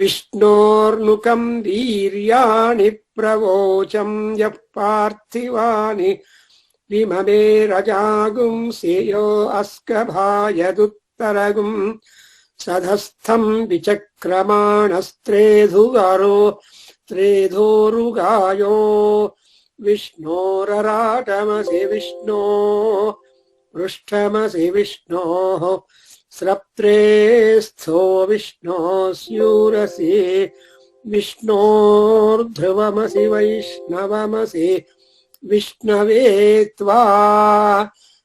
विष्णोर्नुकं वीर्याणि प्रवोचं यः पार्थिवानि विममे रजागुं सेयो अस्कभायदुत्तरगुं सधस्थं विचक्रमाणस्त्रेधोरुगायो विष्णोरराटमसि विष्णो पृष्ठमसि विष्णोः स्रप्त्रे स्थो विष्णोस्यूरसि विष्णोर्ध्रुवमसि वैष्णवमसि विष्णवे त्वा.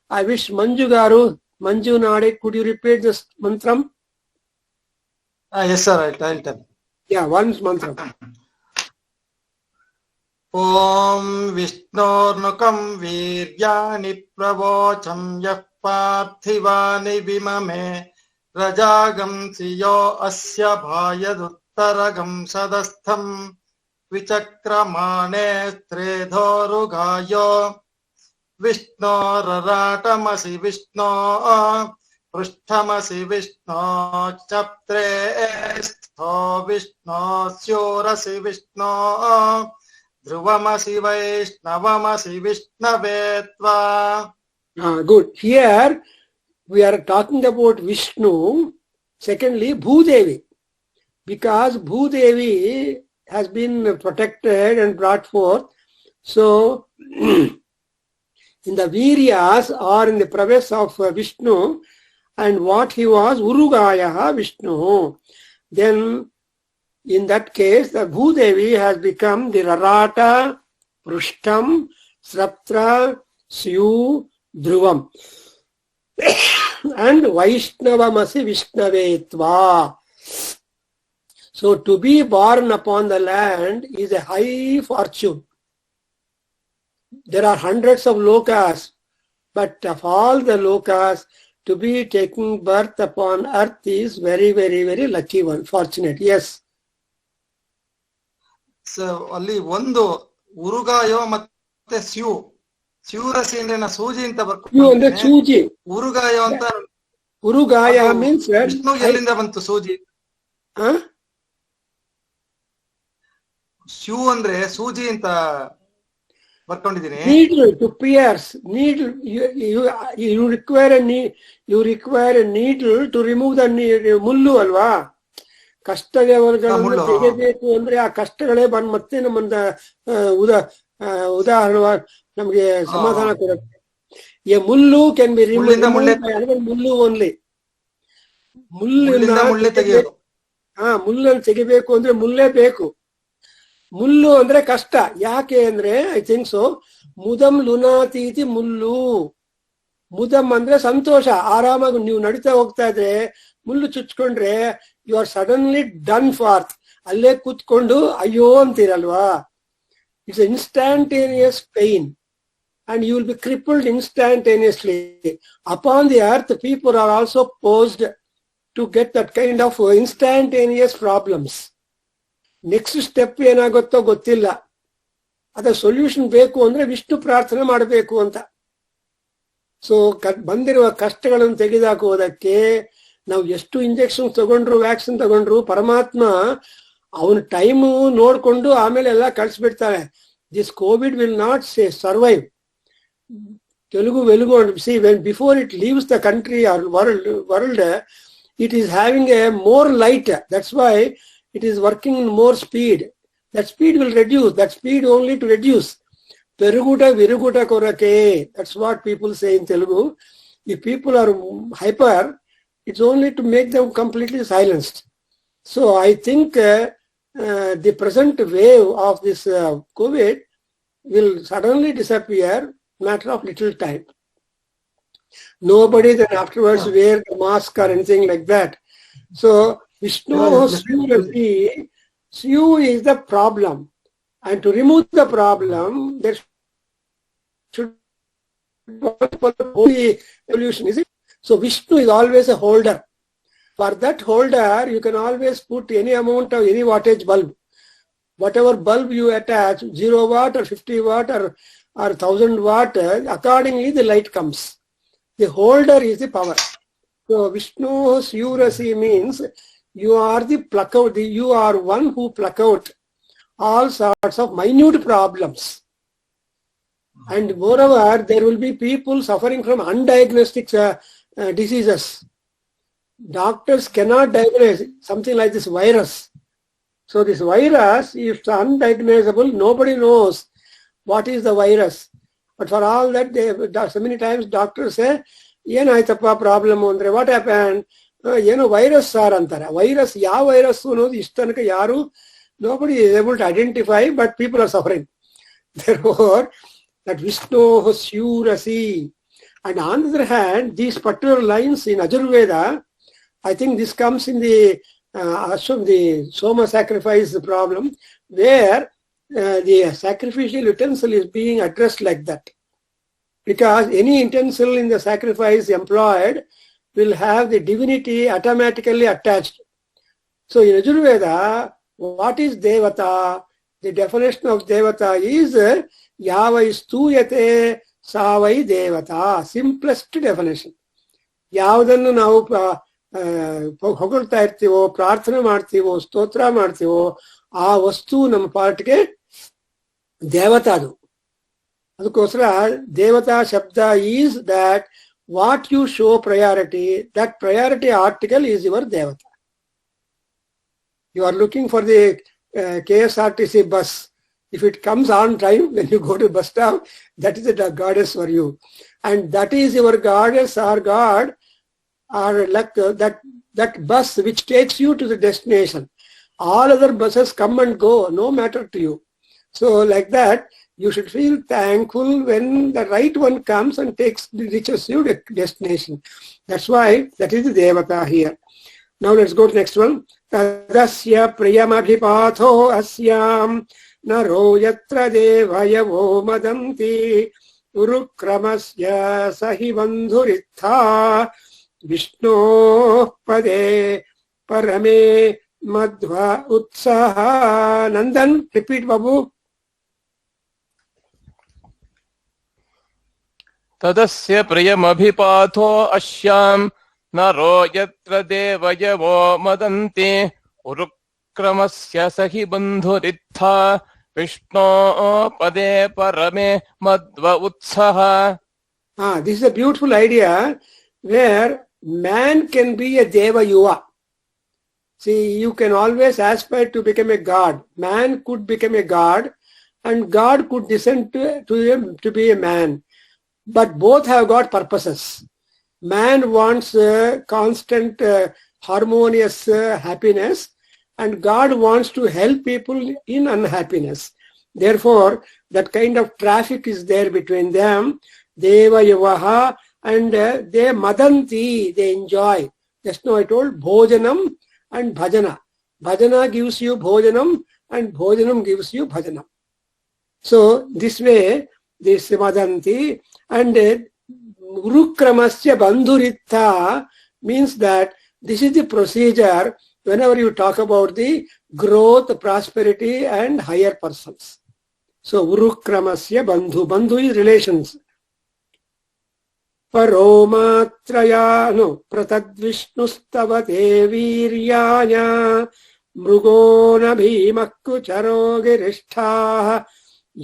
I wish Manju Garu, Manju Nade, could you repeat this mantram? Yes, sir. I'll tell. Yeah, once mantram. Om Vishnurnukam Viryani Pravocham Yah Parthivani Vimame Rajagam Siyo Asya Bhayaduttaragam Sadastham Vichakramane Stredhorugayo Vishnoratamasi Vishno Prushtamasi Vishno Chaptre Estho Vishno Syurasi Vishno Dhruvamasi Vaishnavamasi Vishnavetva. Good. Here we are talking about Vishnu. Secondly, Bhudevi. Because Bhudevi has been protected and brought forth. So, in the Viryas or in the prowess of Vishnu, and what he was, Urugaya Vishnu. Then, in that case, the Bhudevi has become the Rarata, Prushtam, Sraptra, Syu, Dhruvam. And Vaishnavamasi Vishnavetva. So to be born upon the land is a high fortune. There are hundreds of lokas, but of all the lokas, to be taking birth upon earth is very, very, very lucky one, fortunate. Yes. So, ಅಲ್ಲಿ ಒಂದು ಉರುಗಾಯೋ ಮತ್ತೆ ಸ್ಯೂ ಸ್ಯೂರಸಿ ಅಂದ್ರೆ ಸೂಜಿ ಅಂತ ಬರ್ಕೊಂಡು ಸೂಜಿ ಉರುಗಾಯೋ ಅಂತ ಉರುಗಾಯ means Vishnu ಎಲ್ಲಿಂದ ಬಂತು ಸೂಜಿ ಸ್ಯೂ ಅಂದ್ರೆ ಸೂಜಿ ಅಂತ ಬರ್ಕೊಂಡಿದ್ದೀನಿ. Needle to pierce, needle you require a needle to remove the ಮುಳ್ಳು ಅಲ್ವಾ. ಕಷ್ಟಗಳನ್ನು ತೆಗೆಬೇಕು ಅಂದ್ರೆ ಆ ಕಷ್ಟಗಳೇ ಬಂದ್ ಮತ್ತೆ ನಮ್ಮಂದ ಉದಾಹರಣೆ ನಮ್ಗೆ ಸಮಾಧಾನ ಕೊಡುತ್ತೆ. ಎ ಮುಳ್ಳು ಕ್ಯಾನ್ ಬಿ ರಿಮೂವ್ಡ್ ಮುಳ್ಳು ಓನ್ಲಿ. ಮುಳ್ಳನ್ನು ತೆಗಿಬೇಕು ಅಂದ್ರೆ ಮುಳ್ಳೇ ಬೇಕು. ಮುಳ್ಳು ಅಂದ್ರೆ ಕಷ್ಟ. ಯಾಕೆ ಅಂದ್ರೆ ಐ ಥಿಂಕ್ ಸೊ ಮುದಂ ಲುನಾತೀತಿ ಮುಳ್ಳು. ಮುದಂ ಅಂದ್ರೆ ಸಂತೋಷ. ಆರಾಮಾಗಿ ನೀವು ನಡೀತಾ ಹೋಗ್ತಾ ಇದ್ರೆ ಮುಳ್ಳು ಚುಚ್ಕೊಂಡ್ರೆ you are suddenly done for. ಅಲ್ಲೇ ಕೂತ್ಕೊಂಡು ಅಯ್ಯೋ ಅಂತೀರಲ್ವಾ. It's instantaneous pain and you will be crippled instantaneously. Upon the earth, people are also posed to get that kind of instantaneous problems. Next step ಏನಾಗುತ್ತೋ ಗೊತ್ತಿಲ್ಲ. ಅದ ಸೊಲ್ಯೂಷನ್ ಬೇಕು ಅಂದ್ರೆ ವಿಷ್ಣು ಪ್ರಾರ್ಥನೆ ಮಾಡಬೇಕು ಅಂತ. ಸೊ ಬಂದಿರುವ ಕಷ್ಟಗಳನ್ನು ತೆಗೆದಾಕುವುದಕ್ಕೆ ನಾವು ಎಷ್ಟು ಇಂಜೆಕ್ಷನ್ ತಗೊಂಡ್ರು, ವ್ಯಾಕ್ಸಿನ್ ತಗೊಂಡ್ರು, ಪರಮಾತ್ಮ ಅವನ ಟೈಮು ನೋಡ್ಕೊಂಡು ಆಮೇಲೆ ಎಲ್ಲ ಕಳಿಸ್ಬಿಡ್ತಾನೆ. This Covid will not survive. Telugu Velugu, see, when before it leaves the country or world, it is having a more light. That's why it is working in more speed. That speed will reduce. That speed only to reduce. Peruguta viruguta korake. That's what people say in Telugu. If people are hyper, it's only to make them completely silenced. So I think the present wave of this COVID will suddenly disappear. Matter of little time. Nobody then afterwards wear the mask or anything like that. So Vishnu Syu is the problem, and to remove the problem there should be evolution, is it? So Vishnu is always a holder. For that holder you can always put any amount of any wattage bulb. Whatever bulb you attach, 0 watt or 50 watt or 1000 watt, accordingly the light comes. The holder is the power. So Vishnu Syurasi means You are the pluck out. You are one who pluck out all sorts of minute problems. And moreover, there will be people suffering from undiagnosed diseases. Doctors cannot diagnose something like this virus. So this virus is undiagnosable. Nobody knows what is the virus. But for all that, so many times doctors say, "Yenaitappa problem andre." What happened? Virus sir antara. Virus, ya virus istanaka yaru. Nobody is able to identify, but people are suffering. Therefore, that Vishnu Surasi. And on the other hand, these particular lines in Ajurveda, I think this comes in the Soma sacrifice problem, where the sacrificial utensil is being addressed like that. Because any utensil in the sacrifice employed will have the divinity automatically attached. So in Ajurveda, what is Devata? The definition of Devata is Yavai Stuyate Savai Devata. Simplest definition. Yavadannu ನಾವು ಹೊಗಳ್ತಾ ಇರ್ತೀವೋ, ಪ್ರಾರ್ಥನೆ ಮಾಡ್ತೀವೋ, ಸ್ತೋತ್ರ ಮಾಡ್ತೀವೋ, ಆ ವಸ್ತು ನಮ್ಮ ಪಾರ್ಟ್ಗೆ ದೇವತಾ ಅದು. ಅದಕ್ಕೋಸ್ಕರ ದೇವತಾ ಶಬ್ದ is that what you show priority, that priority article is your ದೇವತಾ. You are looking for the KSRTC bus. If it comes on time when you go to bus stop, that is the goddess for you. And that is your goddess or god, or like that bus which takes you to the destination. All other buses come and go, no matter to you. So like that, you should feel thankful when the right one comes and reaches you the destination. That's why that is the Devata here. Now let's go to the next one. Tadasya priyamabhipatho asyam naro yatra devayavo madanti urukramasya sahi bandhuritha Vishnu pade parame madhva utsaha. Nandan, repeat Babu. Tadasya priyamabhipatho asyam naro yatra devayavo madanti urukramasya sahi bandhuritha Vishnu pade parame madhva utsaha. This is a beautiful idea where man can be a Deva Yuva. See, you can always aspire to become a god. Man could become a god and God could descend to be a man. But both have got purposes. Man wants constant harmonious happiness, and God wants to help people in unhappiness. Therefore, that kind of traffic is there between them. Deva Yuvaha, and they madanti, they enjoy. Just now I told bhojanam and bhajana. Bhajana gives you bhojanam and bhojanam gives you bhajanam. So this way, this madanti, and urukramasya bandhuritha means that this is the procedure whenever you talk about the growth, prosperity and higher persons. So urukramasya bandhu. Bandhu is relations. Paromatrayano pratadvishnustavate viryaya mrugona bhimakku charogirishtaha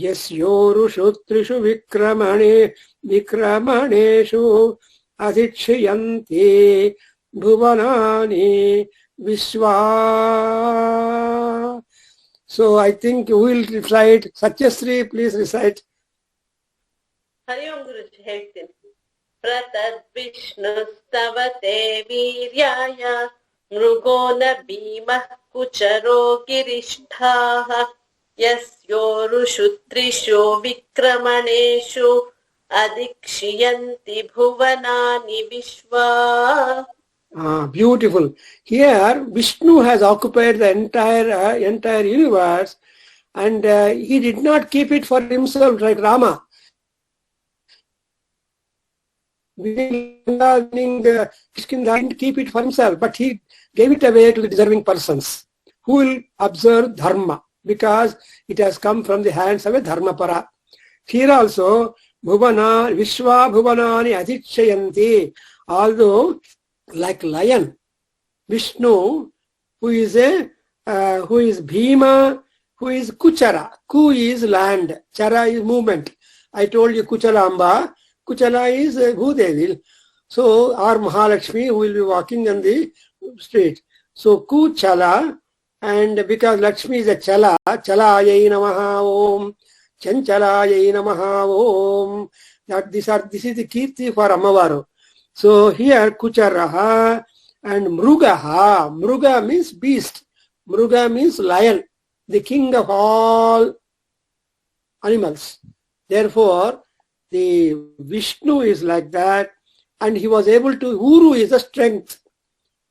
yasyorushu trishu vikramaneshu adhikshiyanti bhuvanani vishwa. So I think we will recite. Satyasri, please recite. Hari Om Guruji, ಹೇಳ್ತೀನಿ. ಪ್ರತದ್ವಿಷ್ಣುಸ್ತವತೆ ವೀರ್ಯಾಯ ಮೃಗೋ ನ ಭೀಮಃ ಕುಚರೋ ಗಿರಿಷ್ಠಾಃ ಯಸ್ಯೋರುಷು ತ್ರಿಷು ವಿಕ್ರಮಣೇಷು ಅಧಿಕ್ಷಿಯಂತಿ ಭುವನಾನಿ Vishwa. Beautiful. Here, Vishnu has occupied the entire universe, and he did not keep it for himself like Rama. Kishkinda didn't keep it for himself, but he gave it away to the deserving persons who will observe dharma, because it has come from the hands of a dharmapara. Here also, bhuvana, vishva bhuvanani adhikshayanti. Although, like lion, Vishnu who is Bhima, who is Kuchara. Ku is land, Chara is movement. I told you Kuchalamba. Kuchala is Bhudevi. So our Mahalakshmi who will be walking on the street. So Kuchala, and because Lakshmi is a Chala, Chalayai Namaha Om, Chanchalayai Namaha Om. This is the Kirti for Amavaru. So here Kucharaha and Mrugaha. Mruga means beast. Mruga means lion, the king of all animals. Therefore, the Vishnu is like that, and he was able to, Uru is the strength.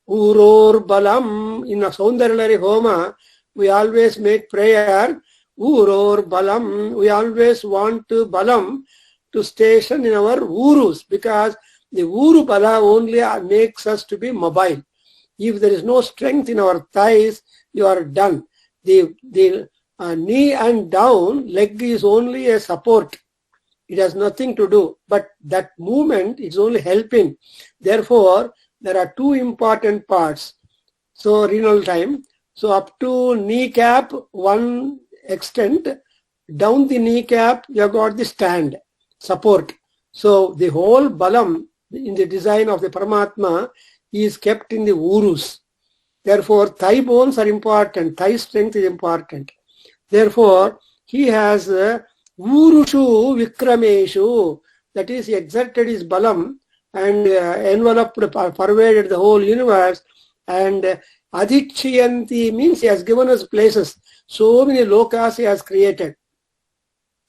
Uror Balam, in a Saundaryalari Homa, we always make prayer, Uror Balam, we always want to Balam to station in our Urus, because the Uru Bala only makes us to be mobile. If there is no strength in our thighs, you are done. The knee and down, leg is only a support. It has nothing to do. But that movement is only helping. Therefore, there are two important parts. So, renal time. So, up to kneecap, one extent. Down the kneecap, you have got the stand, support. So, the whole balam in the design of the Paramatma is kept in the urus. Therefore, thigh bones are important. Thigh strength is important. Therefore, he has urushu vikrameshu, that is, he exerted his balam and enveloped, pervaded the whole universe. And adhichyanti means he has given us places. So many lokas he has created.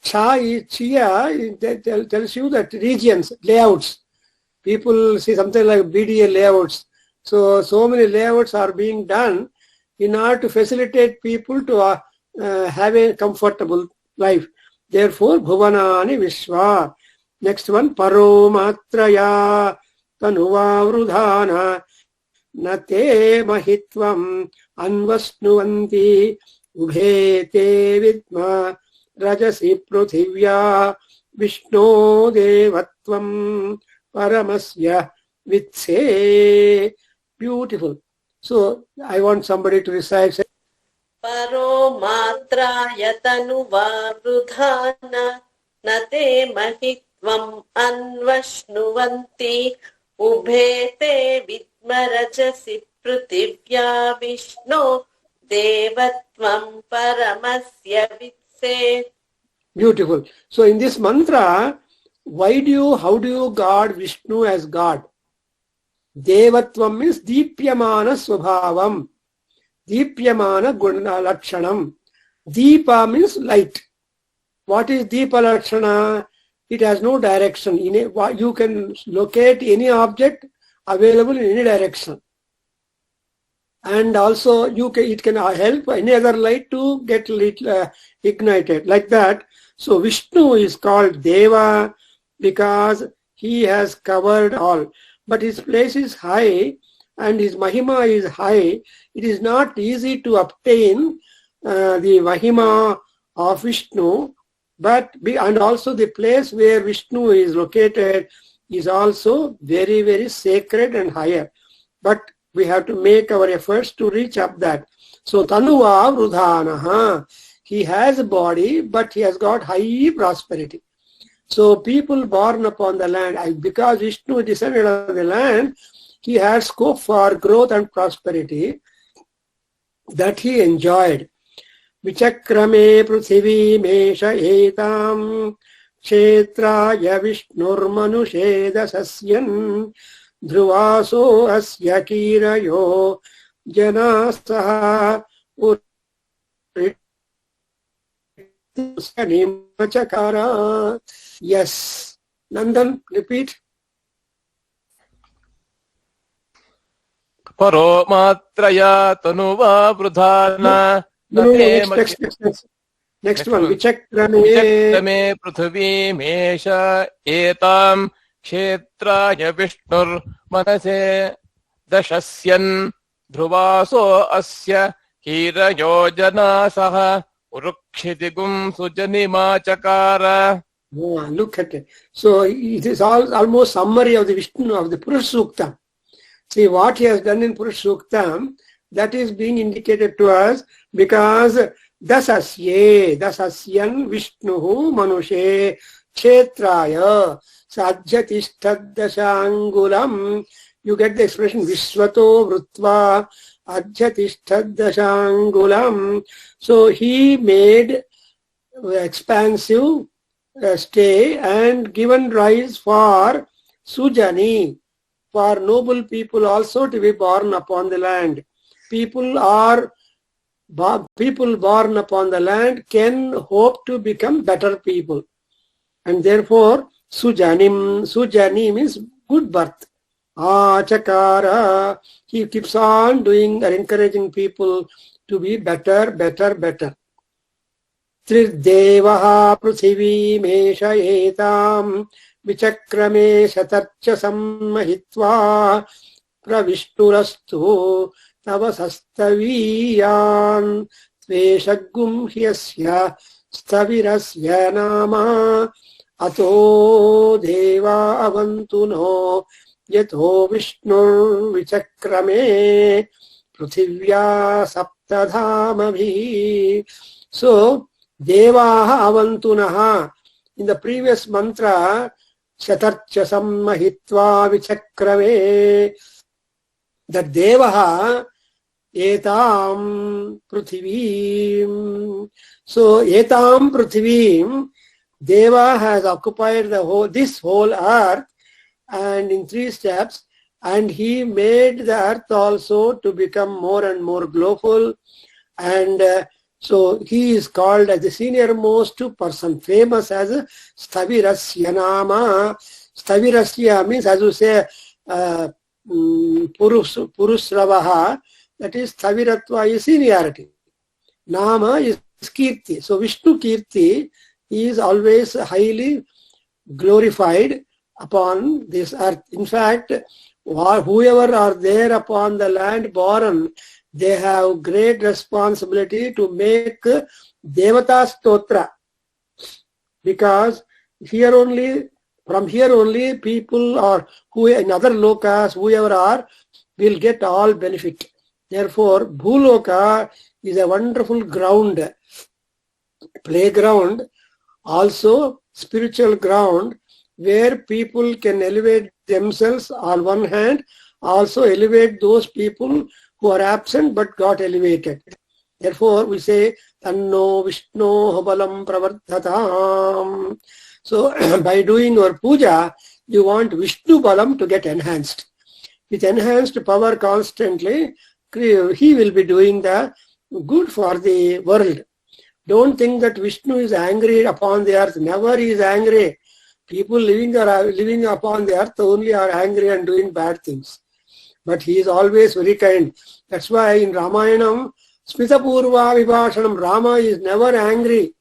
Chiya tells you that regions, layouts. People see something like BDA layouts. So many layouts are being done in order to facilitate people to have a comfortable life. Therefore, Bhuvanani Vishwa. Next one, Paro Matraya Tanuva Vrudhana Nate Mahitvam Anvasnuvanti Ubhete Vidma Rajasi Prithivya Vishno Devatvam Paramasya Vitse. Beautiful. So I want somebody to recite. Paro Matraya Tanuva Vrudhana Nate Mahitvam Anvashnuvanti Ubhete Vidmarajasi Prithivya Vishno Devatvam Paramasya Vitse. Beautiful. So in this mantra, how do you guard Vishnu as God? Devatvam means Deepyamana Swabhavam. Deepyamana Guna Lakshanam. Deepa means light. What is Deepa Lakshana? It has no direction. You can locate any object available in any direction. And also it can help any other light to get ignited. Like that. So Vishnu is called Deva because he has covered all. But his place is high and his Mahima is high. It is not easy to obtain the Mahima of Vishnu, and also the place where Vishnu is located is also very, very sacred and higher. But we have to make our efforts to reach up that. So Tanuva Vrudhanaha. He has a body, but he has got high prosperity. So people born upon the land, because Vishnu descended on the land, he had scope for growth and prosperity that he enjoyed. Vichakrame pruthivi mesha etam kshetraya vishnur manusheda sasyan dhruvaso asya kirayo janasaha Chakara. Yes. Nandan, repeat. Paro Matraya Tanuva Vrudhana. Next one. Vichakrame Prithvi Mesha Etam Kshetraya Vishnur Manase Dashasyan Dhruvaso Asya Hira Yojana Saha Urukshitigum Sujanima Chakara. Oh, look at it. So it is almost summary of the Vishnu of the Purush Sukta. See what he has done in Purush Sukta. that is being indicated to us because dasasye, dasasyan Vishnuhu manushe kshetraya sadhyatishtadashangulam. You get the expression Vishwato Vrutva Adhyatishtadashangulam. So he made expansive stay and given rise for Sujani, for noble people also to be born upon the land. People born upon the land can hope to become better people. And therefore, Sujani means good birth. Chakara, he keeps on doing and encouraging people to be better. Tridevaha pruthivi meshayetam vichakrame shatarcha sammahitva pravishturastu tavasastaviyan tveshagum hyasya stavirasya nama ato deva avantuno yato vishnur vichakrame prithivya saptadhamabhi. So Devaha avantunaha. In the previous mantra, shatarcha sammahitva vichakrame, the Devaha etam prithivim. So etam prithivim, Deva has occupied this whole earth, and in 3 steps, and he made the earth also to become more and more glowful, and so he is called as the senior most person, famous as Stavirasya Nama. Stavirasya means, as you say, Purusravaha, that is Staviratva is seniority. Nama is Kirti. So Vishnu Kirti is always highly glorified upon this earth. In fact, whoever are there upon the land born, they have great responsibility to make Devata Stotra, because from here only people or who in other lokas, whoever are, will get all benefit. Therefore, Bhuloka is a wonderful ground, playground, also spiritual ground, where people can elevate themselves on one hand, also elevate those people who are absent but got elevated. Therefore, we say, Tanno Vishnu Balam Pravardhatam. So, by doing your puja, you want Vishnu Balam to get enhanced. With enhanced power constantly, he will be doing the good for the world. Don't think that Vishnu is angry upon the earth. Never he is angry. People living upon the earth only are angry and doing bad things. But he is always very kind. That's why in Ramayanam, Smitapurva Vibhashanam, Rama is never angry.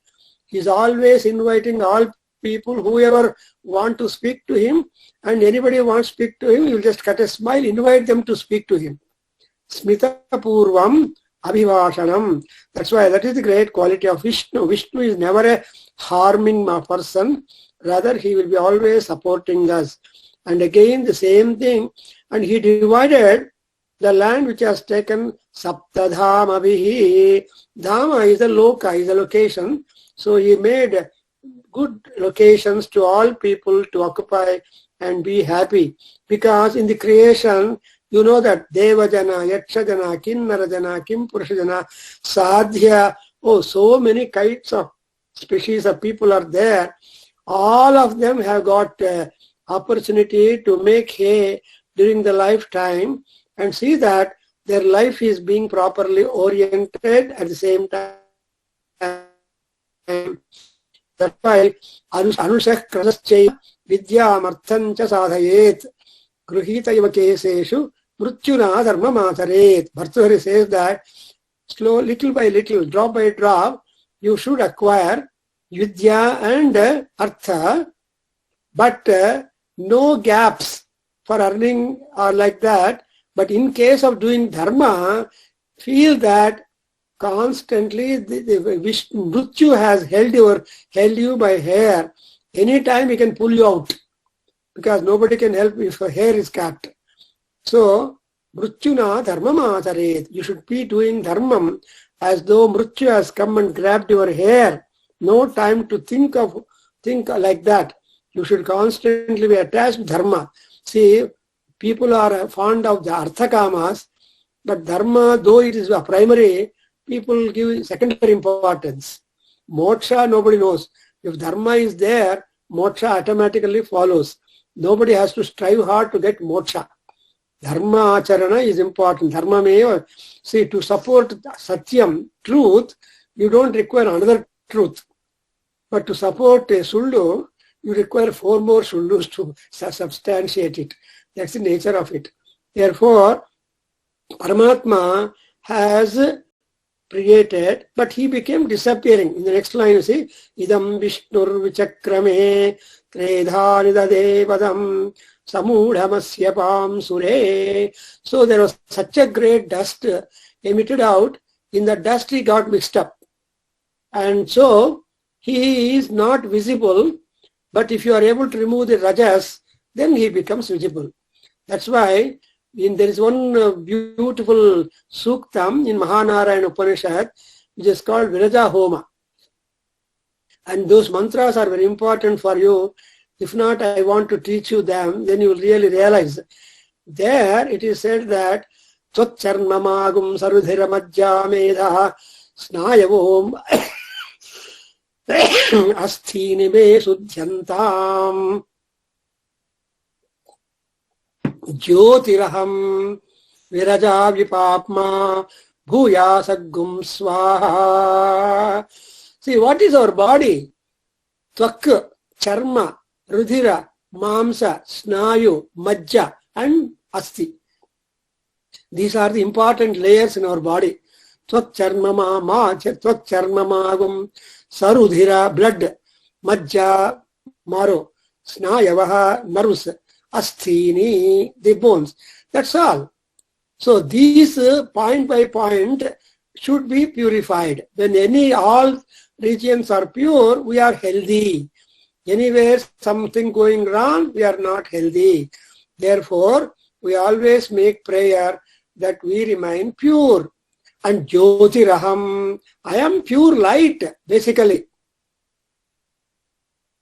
He is always inviting all people, whoever want to speak to him, and anybody who wants to speak to him, you will just cut a smile, invite them to speak to him. Smitapurvam Abhivashanam. That's why that is the great quality of Vishnu. Vishnu is never a harming person. Rather, he will be always supporting us. And again, the same thing. And he divided the land which has taken Saptadhamabihi. Dhama is a loka, is a location. So he made good locations to all people to occupy and be happy. Because in the creation, you know that Devajana, Yakshajana, Kinnarajana, Kimpurashajana, Sadhya, so many kinds of species of people are there. All of them have got opportunity to make hay during the lifetime and see that their life is being properly oriented at the same time. That's why Anushah Krasascha Vidyamarthancha Sadhayet Gruhita Keseshu Mrutyuna Dharma Mataret. Bhartahari says that little by little, drop by drop, you should acquire Vidya and Artha, but no gaps for earning or like that. But in case of doing Dharma, feel that constantly the Mrityu has held you by hair. Anytime he can pull you out, because nobody can help if a hair is cut. So Mrutyuna dharmam acharet. You should be doing dharmam as though Mrityu has come and grabbed your hair. No time to think like that. You should constantly be attached to dharma. See, people are fond of the arthakamas, but dharma, though it is a primary, people give secondary importance. Moksha, nobody knows. If dharma is there, moksha automatically follows. Nobody has to strive hard to get moksha. Dharma acharana is important. Dharma meva. See, to support satyam, truth, you don't require another truth. But to support a sullu, you require 4 more sullus to substantiate it. That's the nature of it. Therefore, Paramatma has created, but he became disappearing. In the next line, you see, idam vishnur vichakrame tredhanidade padam samudhamasya pam sure. So there was such a great dust emitted out. In the dust he got mixed up. And so he is not visible, but if you are able to remove the rajas, then he becomes visible. That's why there is one beautiful suktam in Mahanarayana Upanishad, which is called Viraja Homa. And those mantras are very important for you. If not, I want to teach you them, then you will really realize. There it is said that Twat charmamagum sarudhira majja medha snayavom asthini me sudhyantam jyotiraham viraja vipapma bhuya saggum swaha. See, what is our body? Tvak, charma, rudhira, mamsa, snayu, majja and asti. These are the important layers in our body. Tvak charmamagum, sarudhira, blood, majja, marrow, snayavaha, nerves, asthini, the bones. That's all. So these point by point should be purified. When all regions are pure, we are healthy. Anywhere something going wrong, we are not healthy. Therefore, we always make prayer that we remain pure. And Jyotiraham, I am pure light, basically.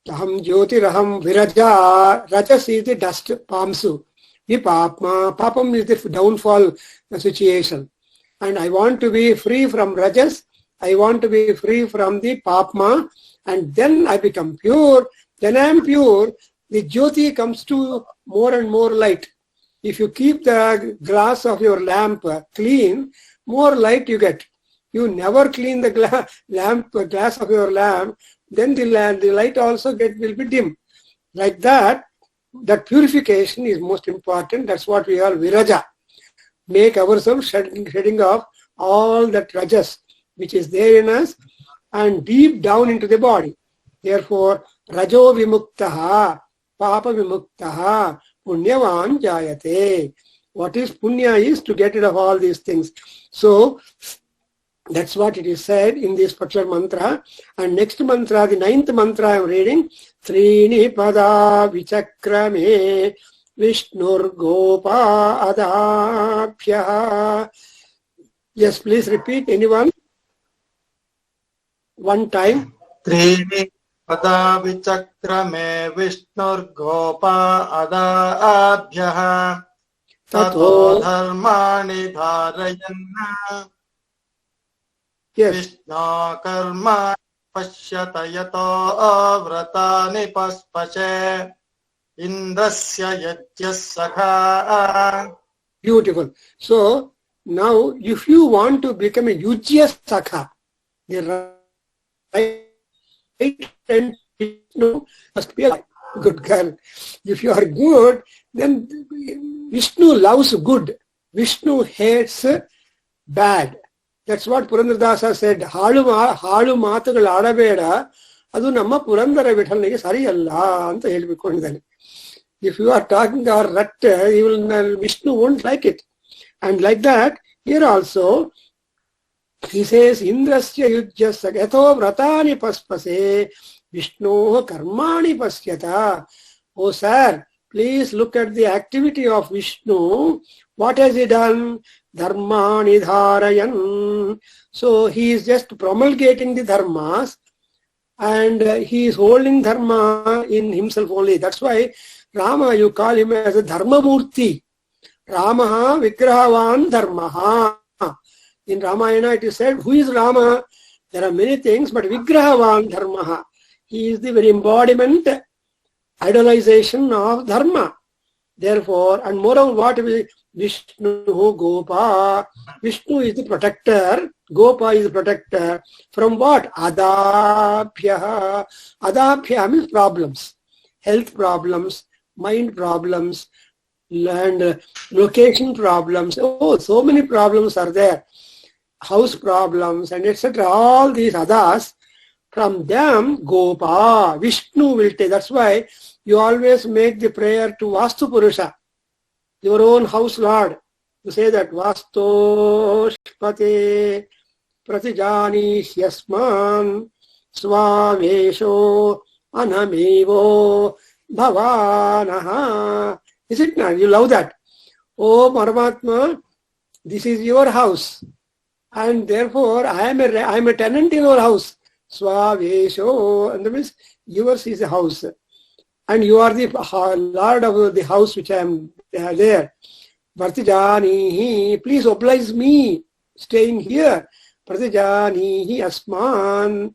Aham Jyotiraham Viraja, Rajas is the dust, Pamsu. Vipapma, Papam is the downfall situation. And I want to be free from Rajas, I want to be free from the Papma, and then I become pure. Then I am pure, the Jyoti comes to more and more light. If you keep the glass of your lamp clean, more light you get. You never clean the glass of your lamp, then the light also will be dim. Like that purification is most important. That's what we call viraja. Make ourselves shedding off all that rajas which is there in us and deep down into the body. Therefore, rajo vimuktaha, papa vimuktaha, punyavan jayate. What is punya is to get rid of all these things. So, that's what it is said in this particular mantra. And next mantra, the 9th mantra I am reading. Trini pada vichakrame vishnur gopa adabhya. Yes, please repeat. Anyone? One time. Trini pada vichakrame vishnur gopa adabhya. Tato dharmani dharayanna. Yes. Vishnu karma pashyata yato vratani paspashe indrasya yajya sakha. Beautiful. So, now if you want to become a yujya sakha, the right and Vishnu must be a good girl. If you are good, then Vishnu loves good. Vishnu hates bad. That's what Purandaradasa said. Halu ಮಾತುಗಳು ಆಡಬೇಡ, ಅದು ನಮ್ಮ ಪುರಂದರ ವಿಠಲನಿಗೆ ಸರಿಯಲ್ಲ ಅಂತ ಹೇಳ್ಬಿಕೊಂಡಿದ್ದಾನೆ. If you are talking our rat, Vishnu won't like it. And like that, here also, he says, Indrasya yujyasya yato vratani paspase Vishnu karmani pasyata. Oh sir, please look at the activity of Vishnu. What has he done? Dharmani dharayan. So he is just promulgating the dharmas, and he is holding dharma in himself only. That's why Rama, you call him as a dharma murti. Ramaha vigrahavan dharmaha. In Ramayana it is said, who is Rama? There are many things, but vigrahavan dharmaha. He is the very embodiment, idolization of dharma. Therefore, and moreover, what is Vishnu Gopa? Vishnu is the protector. Gopa is the protector. From what? Adabhya. Adabhya means problems. Health problems, mind problems, and location problems. Oh, so many problems are there. House problems and etc. All these adas, from them Gopa, Vishnu will take. That's why you always make the prayer to Vastu Purusha, your own house lord. You say that Vastoshpate Pratijani Yasman Swavesho Anamevo Bhavanaha. Is it not? You love that. Oh Paramatma, this is your house, and therefore I am a tenant in your house. Swavesho, and that means yours is a house, and you are the lord of the house which I am there. Vartijanihi, please oblige me staying here. Pratijanihi asman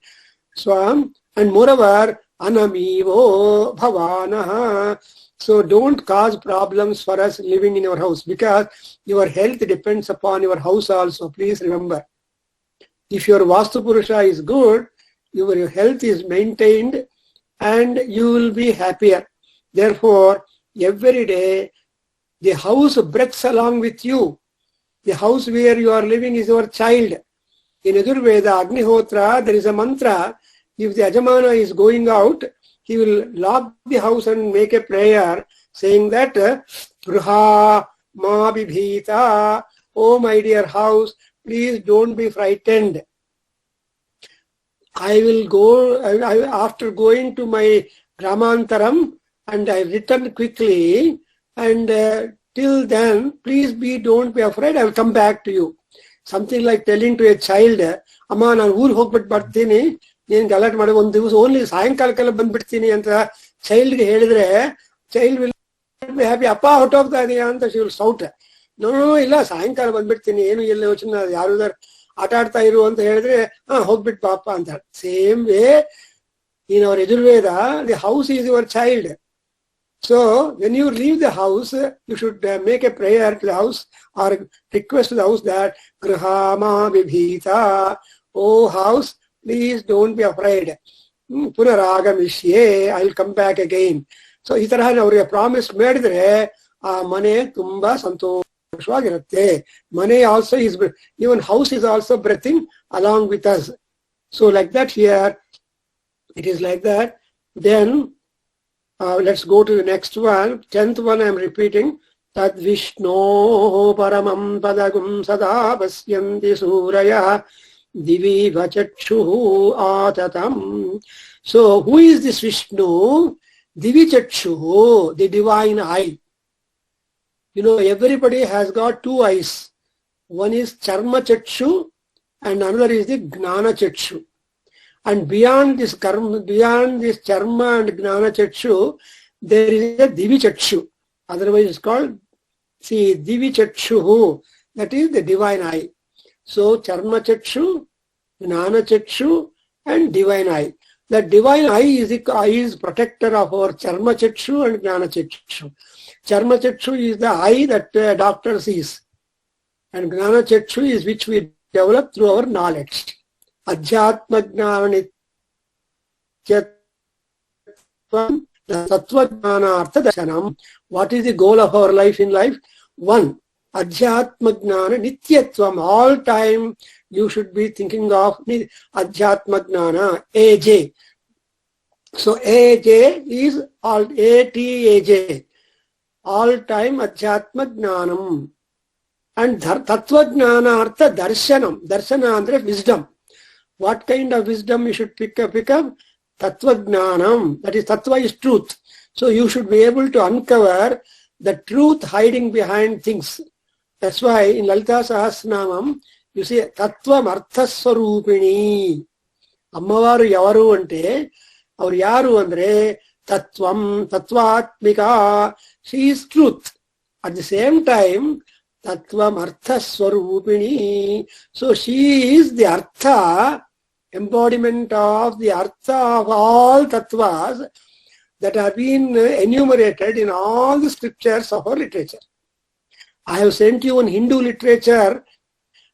swam, and moreover anamivo bhavanaha. So don't cause problems for us living in your house, because your health depends upon your house also. Please remember, if your Vastu Purusha is good, your health is maintained and you will be happier. Therefore, every day the house breathes along with you. The house where you are living is your child. In Yajurveda, Agnihotra, there is a mantra. If the Ajamana is going out, he will lock the house and make a prayer saying that Gruha ma bibhita, oh my dear house, please don't be frightened. I will go, after going to my Gramantaram, and I return quickly, and till then, please don't be afraid, I will come back to you. Something like telling to a child, Amma, ನಾನು ಊರಿಗೆ ಹೋಗ್ಬಿಟ್ಟು ಬರ್ತೀನಿ, ನೀನು ಗಲಾಟೆ ಮಾಡಿ ಒಂದು ದಿವಸ only ಸಾಯಂಕಾಲಕ್ಕೆಲ್ಲ ಬಂದ್ಬಿಡ್ತೀನಿ ಅಂತ ಚೈಲ್ಡ್ಗೆ ಹೇಳಿದ್ರೆ, ಚೈಲ್ಡ್ ವಿಲ್ ಬಿ ಹ್ಯಾಪಿ. ಅಪ್ಪ ಹೊಟ್ಟೋಗ್ತಾ ಇದೆಯಾ ಅಂತ ಶಿ ವಿಲ್ ಶೌಟ್. ನೋ ಇಲ್ಲ, ಸಾಯಂಕಾಲ ಬಂದ್ಬಿಡ್ತೀನಿ, ಏನು ಎಲ್ಲ ಯೋಚನೆ, ಯಾರು ಆಟ ಆಡ್ತಾ ಇರು ಅಂತ ಹೇಳಿದ್ರೆ ಹೋಗ್ಬಿಟ್ಟು ಪಾಪ ಅಂತ. Same way in our Yajurveda, the house is your child. So when you leave the house, you should make a prayer to the house or request to the house that Grihama Vibhita, oh house, please don't be afraid. Punaragamisye, I will come back again. So ಈ ತರಹ ಅವ್ರಿಗೆ promise ಮಾಡಿದ್ರೆ ಆ ಮನೆ ತುಂಬಾ ಸಂತೋಷವಾಗಿರುತ್ತೆ. ಮನೆ also is, even house is also breathing along with us. So like that here, it is like that. Then let's go to the next one. 10th one I am repeating. Tad Vishno paramam padagum sada pasyanti suraya divi vachakshuhu atatam. So who is this Vishnu? Divi chakshuhu, the divine eye. You know, everybody has got two eyes. One is charma chakshu and another is the gnana chakshu. And beyond this charma and gnana chakshu, there is a divi chakshu. Otherwise it's called, divi chakshu, that is the divine eye. So charma chakshu, gnana chakshu, and divine eye. The divine eye is protector of our charma chakshu and gnana chakshu. Charma chakshu is the eye that doctor sees, and gnana chakshu is which we develop through our knowledge. Adhyatma gnana nityatvam tattva gnana artha darshanam. What is the goal of our life in life? One, Adhyatma gnana nityatvam. All time you should be thinking of Adhyatma gnana, AJ. So AJ is all ATAJ. All time Adhyatma gnanam. And tattva gnana artha darshanam. Darshana andre wisdom. What kind of wisdom you should pick up? Tattva gnanam. That is, tattva is truth. So you should be able to uncover the truth hiding behind things. That's why in Lalita Sahasranamam, you say, Tattvam Arthaswarupini. Ammavaru Yavaru ante, or Yaru andre, Tattvam, Tattvatmika. She is truth. At the same time, Tattvam Arthaswarupini. So she is the Artha, embodiment of the Artha of all Tattvas that have been enumerated in all the scriptures of our literature. I have sent you an Hindu literature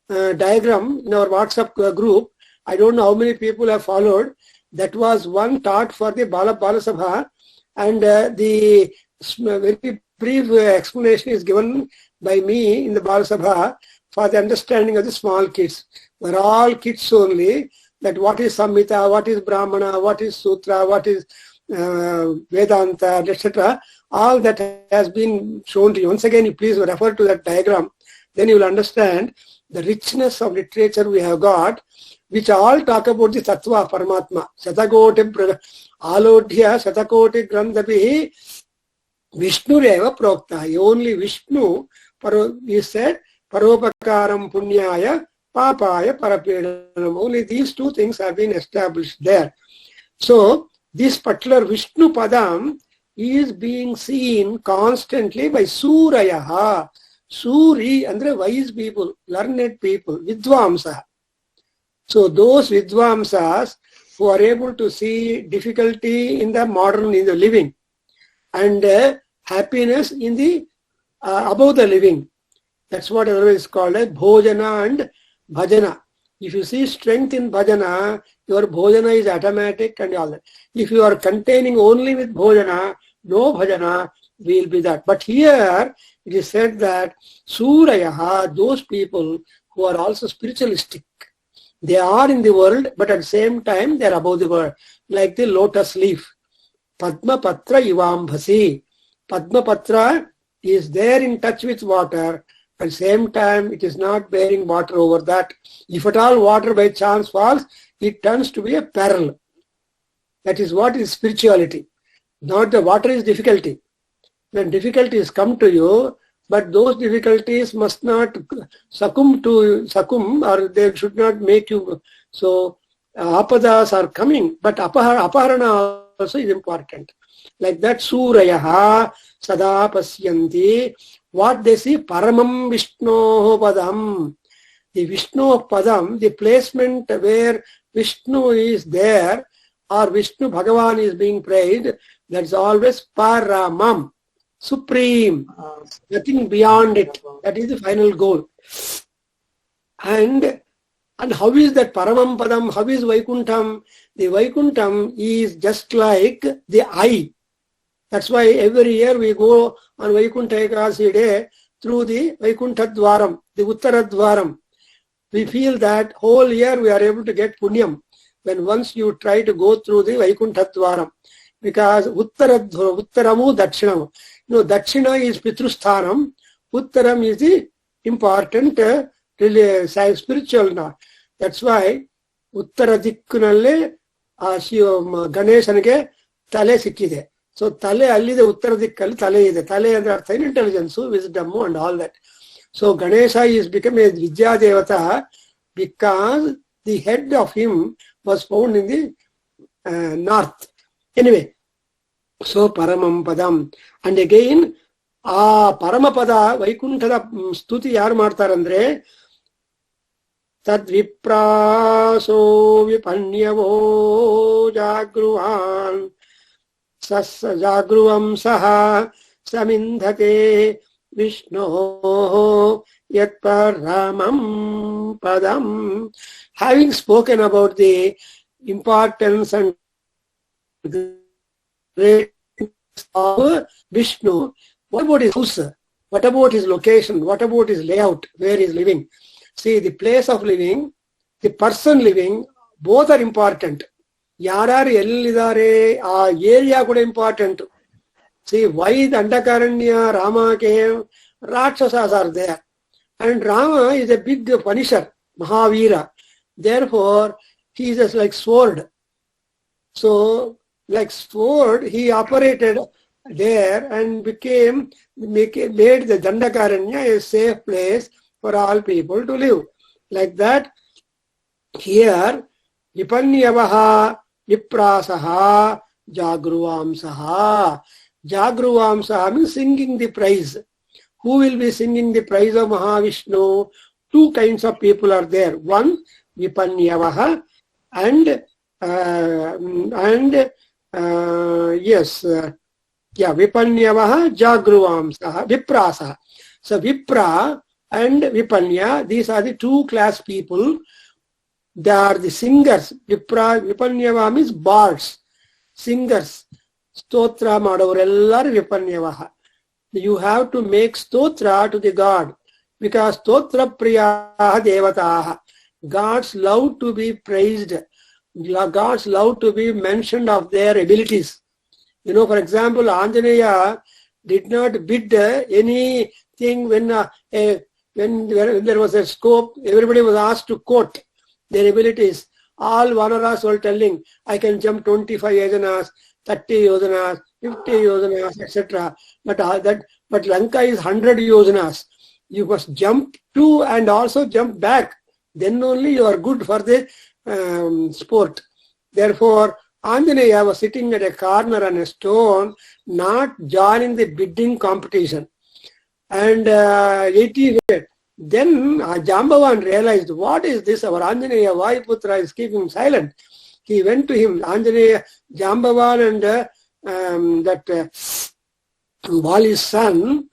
diagram in our WhatsApp group. I don't know how many people have followed. That was one taught for the Bala Sabha, and the very brief explanation is given by me in the Bala Sabha for the understanding of the small kids. We're all kids only, that what is Samhita, what is Brahmana, what is Sutra, what is Vedanta, etc. All that has been shown to you. Once again, you please refer to that diagram. Then you will understand the richness of literature we have got, which all talk about the Tattva Paramatma. Shatakoti Alodhya Shatakoti Grandhapi Vishnu Reva Prokta. Only Vishnu is said Paropakaram Punyaya Papaya Parapedanam. Only these two things have been established there. So this particular Vishnu Padam is being seen constantly by Surayaha. Suri andre wise people, learned people, Vidvamsa. So those Vidvamsas who are able to see difficulty in the modern, in the living, and happiness in the above the living. That's what otherwise is called as Bhojana and Bhajana. If you see strength in Bhajana, your Bhojana is automatic and all that. If you are containing only with Bhojana, no Bhajana will be that. But here it is said that Surayaha, those people who are also spiritualistic, they are in the world, but at the same time they are above the world, like the lotus leaf. Padma Patra Ivambhasi. Padma Patra is there in touch with water. At the same time, it is not bearing water over that. If at all water by chance falls, it turns to be a peril. That is what is spirituality. Not the water is difficulty. When difficulties come to you, but those difficulties must not succumb, or they should not make you. So apadas are coming, but aparana also is important. Like that, Surayaha Sada Pasyanti. What they see, Paramam Vishnu Padam. The Vishnu Padam, the placement where Vishnu is there, or Vishnu Bhagavan is being praised, that's always Paramam, supreme, nothing beyond it. That is the final goal. And how is that Paramam Padam? How is Vaikuntham? The Vaikuntham is just like the eye. That's why every year we go on Vaikuntha Ekadasi day through the Vaikuntha Dwaram, the Uttara Dwaram. We feel that whole year we are able to get punyam when once you try to go through the Vaikuntha Dwaram. Because Uttaramu Dakshinamu. You know, Dakshina is Pitrusthanam, Uttaram is the important spiritual. That's why Uttara Dikkunalle Ganeshanage Tale Sikkide. So Tale allide Uttara Dikkali Tale ide. Tale andre artha intelligence, wisdom and all that. So Ganesha is become a Vidya Devata because the head of him was found in the north. Anyway, so Paramam Padam. And again, Paramapada Vaikunthada Stuti yaru ಮಾಡ್ತಾರಂದ್ರೆ Tadvipraso Vipanyavo Jagruhan Jagruvam Saha Samindhate Vishno Yat Paramam Padam. Having spoken about the importance and greatness of Vishnu, what about his house? What about his location? What about his layout, where he is living? See, the place of living, the person living, both are important. Yarar ellidare, area kuda important. See, why the Andakaranya, Rama came, Rakshasas are there. And Rama is a big Punisher, Mahavira. Therefore, he is just like sword. So, like sword, he operated there and made the Dandakaranya a safe place for all people to live. Like that, here, Vipanyavaha, Viprasaha, Jagruvamsaha. Jagruvamsaha means singing the praise. Who will be singing the praise of Mahavishnu? Two kinds of people are there. One, Vipanyavaha, and Vipanyavaha, Jagruvamsaha, Viprasaha. So Vipra and Vipanya, these are the two class people. They are the singers. Vipanyavaha means bards, singers. Stotra madavarellaru Vipanyavaha. You have to make stotra to the God, because stotra priyaha devataha. Gods love to be praised. Gods love to be mentioned of their abilities. You know, for example, Anjaneya did not bid anything when there was a scope. Everybody was asked to quote their abilities. All Vanaras were telling, I can jump 25 yojanas, 30 yojanas, 50 yojanas, etc. But Lanka is 100 yojanas. You must jump to and also jump back. Then only you are good for the sport. Therefore, Anjaneya was sitting at a corner on a stone, not joining the bidding competition. And 80 went. Then Jambavan realized, what is this? Our Anjaneya Vayuputra is keeping silent. He went to him, Anjaneya, Jambavan and Vali's son,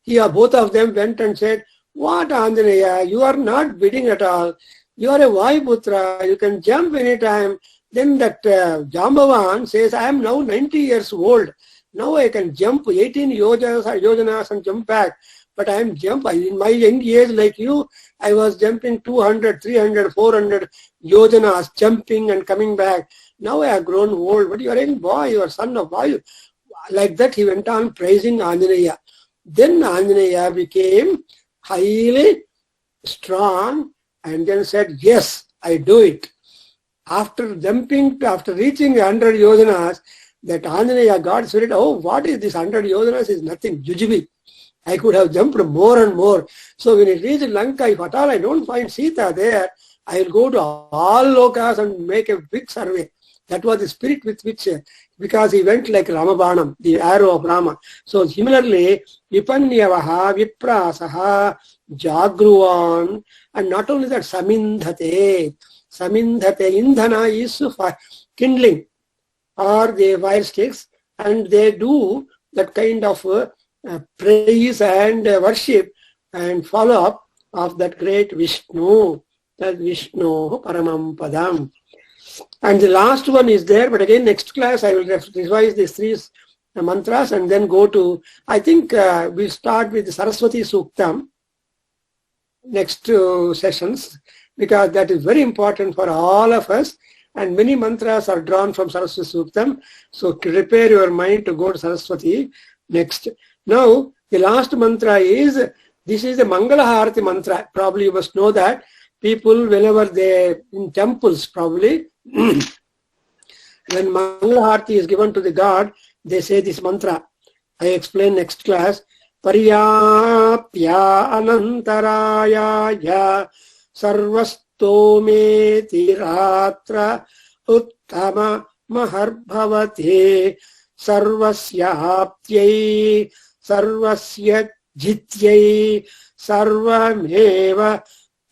both of them went and said, what Anjaneya, you are not bidding at all. You are a Vayuputra, you can jump anytime. Then that Jambavan says, I am now 90 years old. Now I can jump 18 yojanas and jump back. But I am in my young age like you, I was jumping 200, 300, 400 yojanas, jumping and coming back. Now I have grown old, but you are a young boy, you are son of Vayu. Like that he went on praising Anjaneya. Then Anjaneya became highly strong and then said, yes, I do it. After reaching 100 yojanas, that Anjaneya got spirit, oh, what is this 100 yojanas is nothing, Jujibi. I could have jumped more and more. So when it reached Lanka, if at all I don't find Sita there, I will go to all lokas and make a big survey. That was the spirit with which, because he went like Ramabanam, the arrow of Rama. So similarly, Vipanyavaha, Viprasaha, Jagruvan, and not only that, Samindhate. Samindhate, Indhana is for kindling or the fire sticks, and they do that kind of praise and worship and follow up of that great Vishnu, that Vishnu Paramam Padam. And the last one is there, but again next class I will revise these three mantras and then go to, I think we'll start with the Saraswati Suktam next sessions, because that is very important for all of us, and many mantras are drawn from Saraswati Suktam. So prepare your mind to go to Saraswati next. Now the last mantra is, this is the Mangala Harati mantra. Probably you must know that people, whenever they in temples, probably when Mangala Harati is given to the God, they say this mantra. I explain next class. Paryapya anantaraya sarvastome tiratra uttama maharbhavate sarvasyaptyai sarvasya jityai sarvameva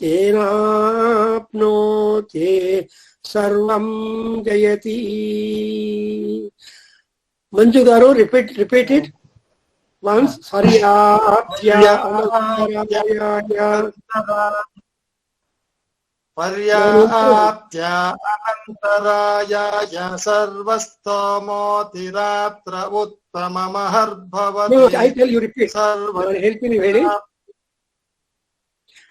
tenapnote sarvam jayati. Manju Garu, repeat it once. Paryapya anantaraya Paryapya anantaraya sarvastomotiratra uttamamaharbhavati. No, I tell you, repeat. Help me very.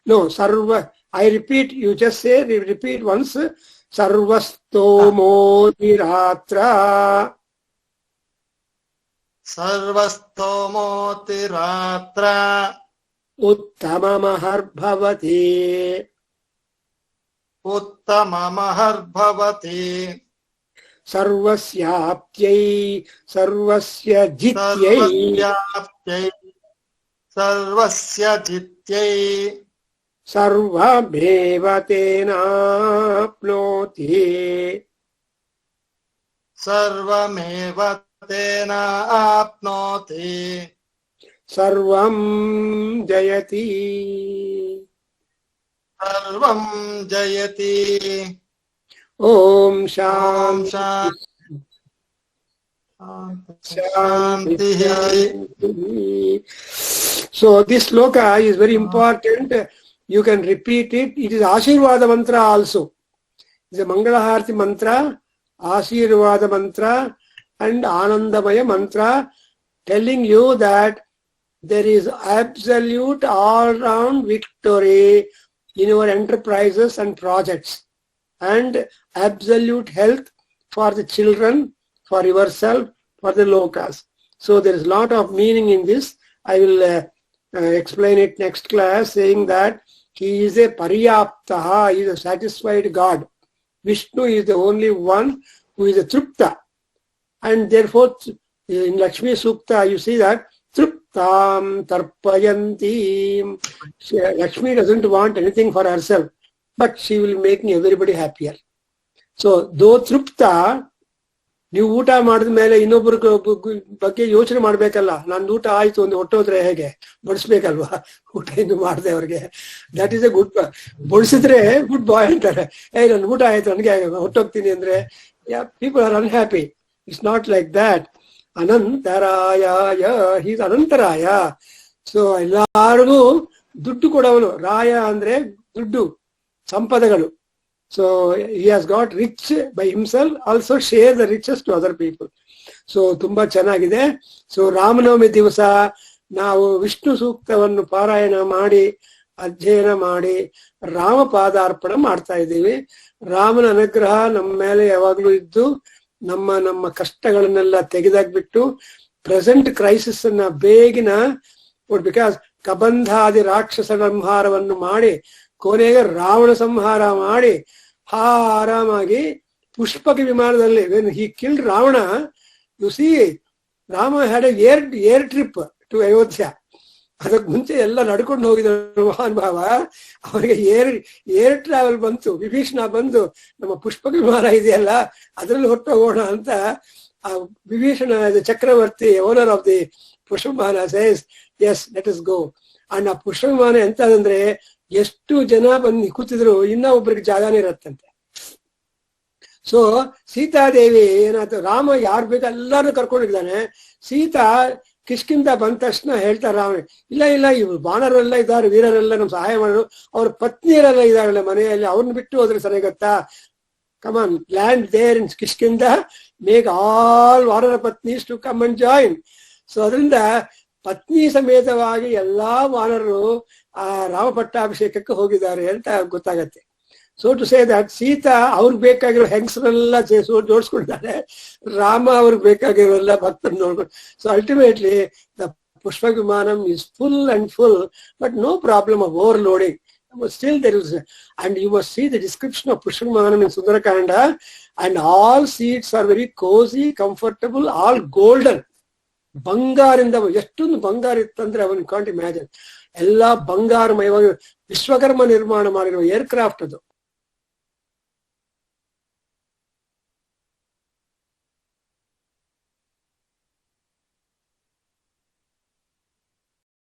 No, sarva. I repeat, you just say, repeat once. Sarvastomotiratra. Sarvastomotiratra Uttamamaharbhavati. Uttamamaharbhavati. ಸರ್ವಸ್ಯಾಪ್ತ್ಯೈ ಸರ್ವಸ್ಯ ಜಿತ್ಯೈ ಸರ್ವಸ್ಯಾಪ್ತ್ಯೈ ಸರ್ವಸ್ಯ ಜಿತ್ಯೈ ಸರ್ವಮೇವ ತೇನಾಪ್ನೋತಿ ಸರ್ವಮೇವ ತೇನ ಆಪ್ನೋತಿ ಸರ್ವಂ ಜಯತಿ ಸರ್ವಂ ಜಯತಿ. ಓಂ ಓಂ ಶಾಂತಿ ಶಾಂತಿ. So this sloka is very important. You can repeat it. It is Ashirvada mantra also. It's a Mangalaharati mantra, Ashirvada mantra, and Anandamaya mantra, telling you that there is absolute all-round victory in your enterprises and projects, and absolute health for the children, for yourself, for the lokas. So there is a lot of meaning in this. I will explain it next class, saying that he is a Paryaptaha, he is a satisfied God. Vishnu is the only one who is a Trupta. And therefore, in Lakshmi Sukta, you see that Truptam Tarpayanti. Lakshmi doesn't want anything for herself, but she will make everybody happier. So, though Trupta, ನೀವು ಊಟ ಮಾಡಿದ ಮೇಲೆ ಇನ್ನೊಬ್ಬರ ಬಗ್ಗೆ ಯೋಚನೆ ಮಾಡ್ಬೇಕಲ್ಲ. ನಂದು ಊಟ ಆಯ್ತು ಒಂದು ಹೊಟ್ಟೋದ್ರೆ ಹೇಗೆ ಬಡಿಸ್ಬೇಕಲ್ವಾ, ಊಟ ಇನ್ನು ಮಾಡ್ದೆ ಅವ್ರಿಗೆ. That is a good. ಬಡಿಸಿದ್ರೆ ಗುಡ್ ಬಾಯ್ ಅಂತಾರೆ. ನನ್ ಊಟ ಆಯ್ತು ನನಗೆ ಹೊಟ್ಟೋಗ್ತೀನಿ ಅಂದ್ರೆ people are unhappy. It's not like that. Anantharaya, he's Anantharaya. So ಎಲ್ಲಾರಿಗೂ ದುಡ್ಡು ಕೊಡವನು. ರಾಯ ಅಂದ್ರೆ ದುಡ್ಡು, ಸಂಪದಗಳು. So he has got rich by himself, also share the riches to other people. So ತುಂಬಾ ಚೆನ್ನಾಗಿದೆ. ಸೊ ರಾಮನವಮಿ ದಿವಸ ನಾವು ವಿಷ್ಣು ಸೂಕ್ತವನ್ನು ಪಾರಾಯಣ ಮಾಡಿ ಅಧ್ಯಯನ ಮಾಡಿ ರಾಮ ಪಾದಾರ್ಪಣ ಮಾಡ್ತಾ ಇದ್ದೀವಿ. ರಾಮನ ಅನುಗ್ರಹ ನಮ್ಮ ಮೇಲೆ ಯಾವಾಗ್ಲೂ ಇದ್ದು ನಮ್ಮ ಕಷ್ಟಗಳನ್ನೆಲ್ಲ ತೆಗೆದಾಕ್ಬಿಟ್ಟು ಪ್ರೆಸೆಂಟ್ ಕ್ರೈಸಿಸ್ ಅನ್ನ ಬೇಗಿನ, ಬಿಕಾಸ್ ಕಬಂಧಾದಿ ರಾಕ್ಷಸ ಸಂಹಾರವನ್ನು ಮಾಡಿ ಕೊನೆಗೆ ರಾವಣ ಸಂಹಾರ ಮಾಡಿ ಆರಾಮಾಗಿ ಪುಷ್ಪಕ ವಿಮಾನದಲ್ಲಿ when he killed Ravana, you see Rama had air trip to Ayodhya. ಅದಕ್ಕೆ ಮುಂಚೆ ಎಲ್ಲ ನಡ್ಕೊಂಡು ಹೋಗಿದ್ರು ಮಹಾನುಭಾವ. ಅವರಿಗೆ ಏರ್ ಟ್ರಾವೆಲ್ ಬಂತು. ವಿಭೀಷಣ ಬಂದು ನಮ್ಮ ಪುಷ್ಪಕ ವಿಮಾನ ಇದೆಯಲ್ಲ ಅದರಲ್ಲಿ ಹೊಟ್ಟೋಗೋಣ ಅಂತ ಆ Vibhishana chakravarti owner of the Pushpavimana says yes let us go. And ಆ ಪುಷ್ಪವಿಮಾನ ಎಂತದಂದ್ರೆ ಎಷ್ಟು ಜನ ಬಂದು ಕೂತಿದ್ರು, ಇನ್ನ ಒಬ್ರಿಗೆ ಜಾಗನೇ ಇರತ್ತಂತೆ. ಸೊ ಸೀತಾದೇವಿ ಏನಾಯ್ತು, ರಾಮ ಯಾರು ಬೇಕು ಎಲ್ಲಾರು ಕರ್ಕೊಂಡಿದ್ದಾನೆ. ಸೀತಾ ಕಿಷ್ಕಿಂದ ಬಂದ ತಕ್ಷಣ ಹೇಳ್ತಾರೆ ರಾವಣ, ಇಲ್ಲ ಇವ್ರು ಬಾಣರೆಲ್ಲ ಇದ್ದಾರೆ, ವೀರರೆಲ್ಲ ನಮ್ ಸಹಾಯ ಮಾಡೋರು, ಅವ್ರ ಪತ್ನಿಯರೆಲ್ಲ ಇದಾರಲ್ಲ ಮನೆಯಲ್ಲಿ, ಅವ್ರನ್ನ ಬಿಟ್ಟು ಹೋದ್ರೆ ಸರಿಯಾಗತ್ತಾ? Come on, land there in Kishkinda, make all vanara patnis to come and join. So ಅದರಿಂದ ಪತ್ನಿ ಸಮೇತವಾಗಿ ಎಲ್ಲಾ ವಾನರರು ಆ ರಾಮ ಪಟ್ಟಾಭಿಷೇಕಕ್ಕೆ ಹೋಗಿದ್ದಾರೆ ಅಂತ ಗೊತ್ತಾಗತ್ತೆ. So to say that Sita ಅವ್ರಿಗೆ ಬೇಕಾಗಿರೋ ಹೆಂಗಸರೆಲ್ಲ ಜೋಡಿಸ್ಕೊಂಡಿದ್ದಾರೆ, ರಾಮ ಅವ್ರಿಗೆ ಬೇಕಾಗಿರೋಲ್ಲ ಭಕ್ತರನ್ನ ನೋಡ್ಕೊಂಡು. So ultimately the Pushpa vimanam is full and full, but no problem of overloading. Still there is, and you must see the description of Pushpa Vimanam in Sundarakanda, and all seats are very cozy, comfortable, all golden. ಬಂಗಾರಿಂದ ಎಷ್ಟೊಂದು ಬಂಗಾರ ಇತ್ತಂದ್ರೆ ಅವನ್ can't imagine. ಎಲ್ಲಾ ಬಂಗಾರಮಯವಾಗಿ ವಿಶ್ವಕರ್ಮ ನಿರ್ಮಾಣ ಮಾಡಿರುವ aircraft ಅದು.